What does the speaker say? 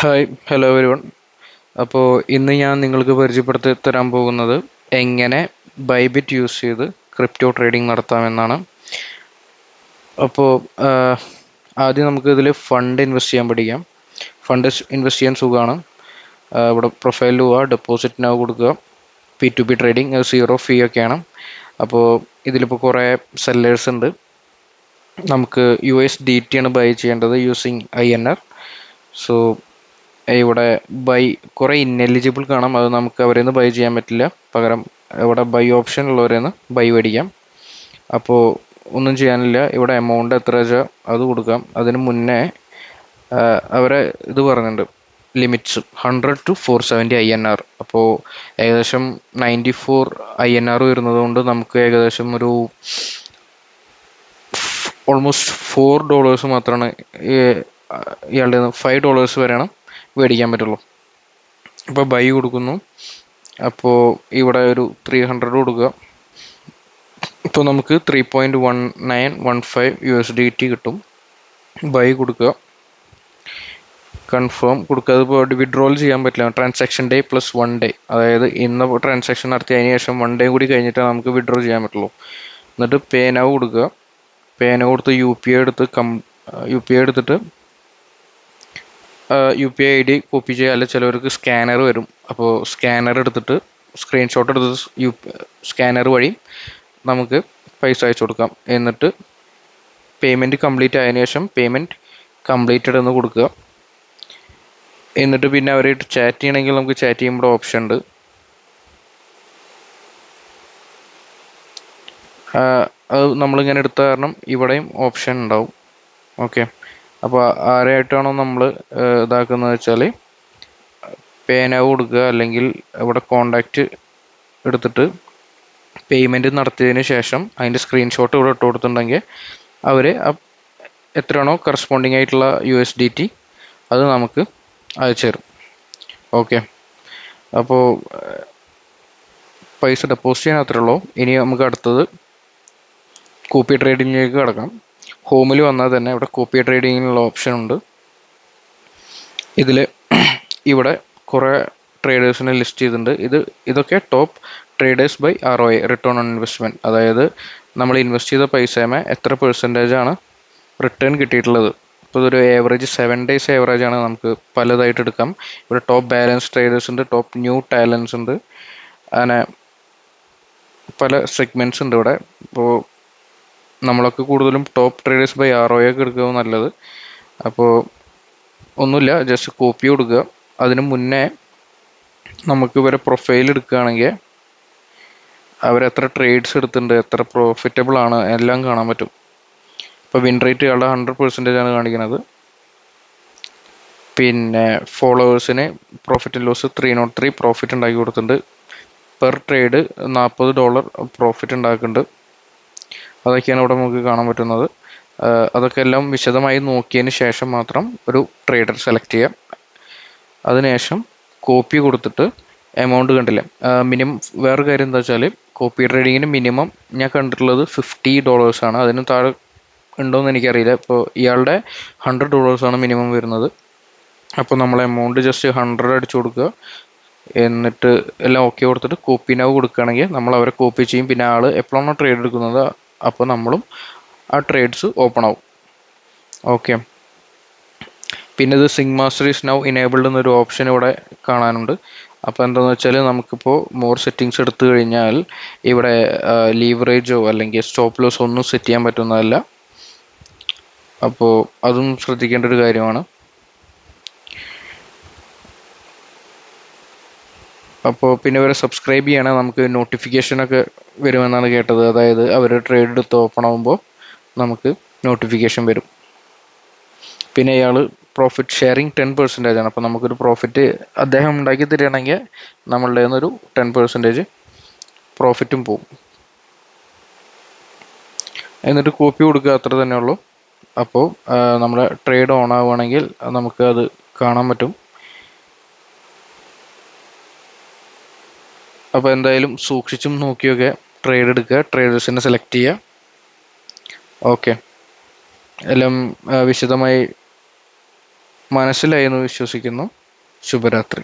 Hi hello everyone. അപ്പോൾ ഇന്ന് ഞാൻ നിങ്ങൾക്ക് പരിചയപ്പെടുത്തി തരാൻ പോകുന്നത് എങ്ങനെ ബൈബിറ്റ് യൂസ് ചെയ്ത് ക്രിപ്റ്റോ ട്രേഡിംഗ് നടത്താമെന്നാണ്. അപ്പോൾ ആദ്യം നമുക്ക് ഇതിൽ ഫണ്ട് ഇൻവെസ്റ്റ് ചെയ്യാൻ പഠിക്കാം. ഫണ്ട് ഇൻവെസ്റ്റ് ചെയ്യാൻ സുഖമാണ്. ഇവിടെ പ്രൊഫൈലിൽ പോവുക, ഡെപ്പോസിറ്റ് നൗ കൊടുക്കുക. P2P ട്രേഡിംഗ് 0 ഫീ ഒക്കെയാണ്. അപ്പോൾ ഇതിലിപ്പോൾ കുറേ സെല്ലേഴ്സ് ഉണ്ട്. നമുക്ക് USDT ആണ് ബൈ ചെയ്യേണ്ടത് യൂസിങ് INR. സോ ഇവിടെ ബൈ കുറേ ഇന്നെലിജിബിൾ കാണാം, അത് നമുക്ക് അവരിൽ നിന്ന് ബൈ ചെയ്യാൻ പറ്റില്ല. പകരം ഇവിടെ ബൈ ഓപ്ഷൻ ഉള്ളവരിൽ നിന്ന് ബൈ മേടിക്കാം. അപ്പോൾ ഒന്നും ചെയ്യാനില്ല, ഇവിടെ എമൗണ്ട് എത്ര വെച്ചാൽ അത് കൊടുക്കാം. അതിന് മുന്നേ അവരെ ഇത് പറഞ്ഞിട്ടുണ്ട് ലിമിറ്റ്സ് 100 to 470 INR. അപ്പോൾ ഏകദേശം 94 INR വരുന്നത് കൊണ്ട് നമുക്ക് ഏകദേശം ഒരു ഓൾമോസ്റ്റ് $4 മാത്രമാണ് ഇയാളുടെ $5 വരെയാണ് മേടിക്കാൻ പറ്റുള്ളൂ. അപ്പോൾ ബൈ കൊടുക്കുന്നു. അപ്പോൾ ഇവിടെ ഒരു 300 കൊടുക്കുക. ഇപ്പോൾ നമുക്ക് 3.1915 USDT കിട്ടും. ബൈ കൊടുക്കുക, കൺഫേം കൊടുക്കുക. അതിപ്പോൾ വിഡ്രോൾ ചെയ്യാൻ പറ്റില്ല. ട്രാൻസാക്ഷൻ ഡേ പ്ലസ് 1 day, അതായത് ഇന്ന് ട്രാൻസാക്ഷൻ നടത്തി അതിന് ശേഷം 1 day കൂടി കഴിഞ്ഞിട്ട് നമുക്ക് വിഡ്രോ ചെയ്യാൻ പറ്റുള്ളൂ. എന്നിട്ട് പേ നൗ കൊടുക്കുക. പേ നൗ കൊടുത്ത് UPI എടുത്തിട്ട് UPI ID കോപ്പി ചെയ്യുക. അല്ല ചിലവർക്ക് സ്കാനർ വരും. അപ്പോൾ സ്കാനർ എടുത്തിട്ട് സ്ക്രീൻഷോട്ട് എടുത്ത് സ്കാനർ വഴി നമുക്ക് പൈസ അയച്ചു കൊടുക്കാം. എന്നിട്ട് പേയ്മെൻറ്റ് കംപ്ലീറ്റ് ആയതിനു ശേഷം പേയ്മെൻറ്റ് കംപ്ലീറ്റഡ് എന്ന് കൊടുക്കുക. എന്നിട്ട് പിന്നെ അവരായിട്ട് ചാറ്റ് ചെയ്യണമെങ്കിൽ നമുക്ക് ചാറ്റ് ചെയ്യുമ്പോൾ ഓപ്ഷൻ ഉണ്ട്. അത് നമ്മളിങ്ങനെ എടുത്ത കാരണം ഇവിടെയും ഓപ്ഷൻ ഉണ്ടാവും. ഓക്കെ, അപ്പോൾ ആരെയായിട്ടാണോ നമ്മൾ ഇതാക്കുന്നത് വെച്ചാൽ പേ നൗ കൊടുക്കുക, അല്ലെങ്കിൽ ഇവിടെ കോണ്ടാക്റ്റ് എടുത്തിട്ട് പേയ്മെൻറ്റ് നടത്തിയതിന് ശേഷം അതിൻ്റെ സ്ക്രീൻഷോട്ട് ഇവിടെ ഇട്ട് കൊടുത്തിട്ടുണ്ടെങ്കിൽ അവർ എത്രയാണോ കറസ്പോണ്ടിങ് ആയിട്ടുള്ള USDT അത് നമുക്ക് അയച്ചു തരും. ഓക്കെ, അപ്പോൾ പൈസ ഡെപ്പോസിറ്റ് ചെയ്യാൻ അത്രേ ഉള്ളൂ. ഇനി നമുക്ക് അടുത്തത് കോപ്പി ട്രേഡിങ്ങിലേക്ക് കിടക്കാം. ഹോമിൽ വന്നാൽ തന്നെ ഇവിടെ കോപ്പി ട്രേഡിങ്ങിനുള്ള ഓപ്ഷൻ ഉണ്ട്. ഇവിടെ കുറേ ട്രേഡേഴ്സിനെ ലിസ്റ്റ് ചെയ്തിട്ടുണ്ട്. ഇതൊക്കെ top traders by ROI, return on investment. അതായത് നമ്മൾ ഇൻവെസ്റ്റ് ചെയ്ത പൈസമേ എത്ര പെർസെൻറ്റേജാണ് റിട്ടേൺ കിട്ടിയിട്ടുള്ളത്. ഇപ്പോൾ ഇതൊരു ഏവറേജ് 7 days ഏവറേജാണ്. നമുക്ക് പലതായിട്ട് എടുക്കാം. ഇവിടെ ടോപ്പ് ബാലൻസ് ട്രേഡേഴ്സ് ഉണ്ട്, ടോപ്പ് ന്യൂ ടാലൻസ് ഉണ്ട്, അങ്ങനെ പല സെഗ്മെൻറ്റ്സ് ഉണ്ട് ഇവിടെ. ഇപ്പോൾ നമ്മളൊക്കെ കൂടുതലും ടോപ്പ് ട്രേഡേഴ്സ് ബൈ ROI ഒക്കെ എടുക്കുക നല്ലത്. അപ്പോൾ ഒന്നുമില്ല, ജസ്റ്റ് കോപ്പി കൊടുക്കുക. അതിന് മുന്നേ നമുക്ക് ഇവരെ പ്രൊഫൈൽ എടുക്കുകയാണെങ്കിൽ അവരെത്ര ട്രേഡ്സ് എടുത്തിട്ടുണ്ട്, എത്ര പ്രോഫിറ്റബിൾ ആണ് എല്ലാം കാണാൻ പറ്റും. ഇപ്പോൾ വിൻ റേറ്റ് ഇയാളുടെ 100% ആണ് കാണിക്കുന്നത്. പിന്നെ ഫോളോവേഴ്സിന് പ്രോഫിറ്റ് ആൻഡ് ലോസ് 303 പ്രോഫിറ്റ് ഉണ്ടാക്കി കൊടുത്തിട്ടുണ്ട്. പെർ ട്രേഡ് $40 പ്രോഫിറ്റ് ഉണ്ടാക്കുന്നുണ്ട്. അതൊക്കെയാണ് ഇവിടെ നമുക്ക് കാണാൻ പറ്റുന്നത്. അതൊക്കെ എല്ലാം വിശദമായി നോക്കിയതിന് ശേഷം മാത്രം ഒരു ട്രേഡർ സെലക്ട് ചെയ്യാം. അതിനുശേഷം കോപ്പി കൊടുത്തിട്ട് എമൗണ്ട് കണ്ടില്ലേ, മിനിമം വേറെ കാര്യം എന്താ വെച്ചാൽ കോപ്പി ട്രേഡിങ്ങിന് മിനിമം ഞാൻ കണ്ടിട്ടുള്ളത് $50 ആണ്. അതിന് താഴെ ഉണ്ടോയെന്ന് എനിക്കറിയില്ല. ഇപ്പോൾ ഇയാളുടെ $100 ആണ് മിനിമം വരുന്നത്. അപ്പോൾ നമ്മൾ എമൗണ്ട് ജസ്റ്റ് 100 അടിച്ചു കൊടുക്കുക. എന്നിട്ട് എല്ലാം ഓക്കെ കൊടുത്തിട്ട് കോപ്പി നൗ കൊടുക്കുകയാണെങ്കിൽ നമ്മൾ അവരെ കോപ്പി ചെയ്യും. പിന്നെ ആൾ എപ്പോഴാണോ ട്രേഡ് എടുക്കുന്നത് അപ്പോൾ നമ്മളും ആ ട്രേഡ്സ് ഓപ്പൺ ആവും. ഓക്കെ, പിന്നെ ഇത് sync master is now enabled എന്നൊരു ഓപ്ഷൻ ഇവിടെ കാണാനുണ്ട്. അപ്പോൾ എന്താണെന്ന് വെച്ചാൽ നമുക്കിപ്പോൾ മോർ സെറ്റിങ്സ് എടുത്തു കഴിഞ്ഞാൽ ഇവിടെ ലീവറേജോ അല്ലെങ്കിൽ സ്റ്റോപ്പ് ലോസ് ഒന്നും സെറ്റ് ചെയ്യാൻ പറ്റുന്നതല്ല. അപ്പോൾ അതും ശ്രദ്ധിക്കേണ്ട ഒരു കാര്യമാണ്. അപ്പോൾ പിന്നെ ഇവരെ സബ്സ്ക്രൈബ് ചെയ്യണമെങ്കിൽ നമുക്ക് നോട്ടിഫിക്കേഷനൊക്കെ വരുമെന്നാണ് കേട്ടത്. അതായത് അവർ ട്രേഡ് എടുത്ത് ഓപ്പൺ ആകുമ്പോൾ നമുക്ക് നോട്ടിഫിക്കേഷൻ വരും. പിന്നെ ഇയാൾ പ്രോഫിറ്റ് ഷെയറിങ് 10% ആണ്. അപ്പോൾ നമുക്കൊരു പ്രോഫിറ്റ് അദ്ദേഹം ഉണ്ടാക്കി തരികയാണെങ്കിൽ നമ്മളുടെ നിന്നൊരു 10% പ്രോഫിറ്റും പോവും. എന്നിട്ട് കോപ്പി കൊടുക്കുക, അത്ര തന്നെ ഉള്ളൂ. അപ്പോൾ നമ്മുടെ ട്രേഡ് ഓൺ ആവുകയാണെങ്കിൽ നമുക്ക് അത് കാണാൻ പറ്റും. അപ്പോൾ എന്തായാലും സൂക്ഷിച്ചും നോക്കിയൊക്കെ ട്രേഡ് എടുക്കുക, ട്രേഡേഴ്സിനെ സെലക്ട് ചെയ്യുക. ഓക്കെ, എല്ലാം വിശദമായി മനസ്സിലായി എന്ന് വിശ്വസിക്കുന്നു. ശുഭരാത്രി.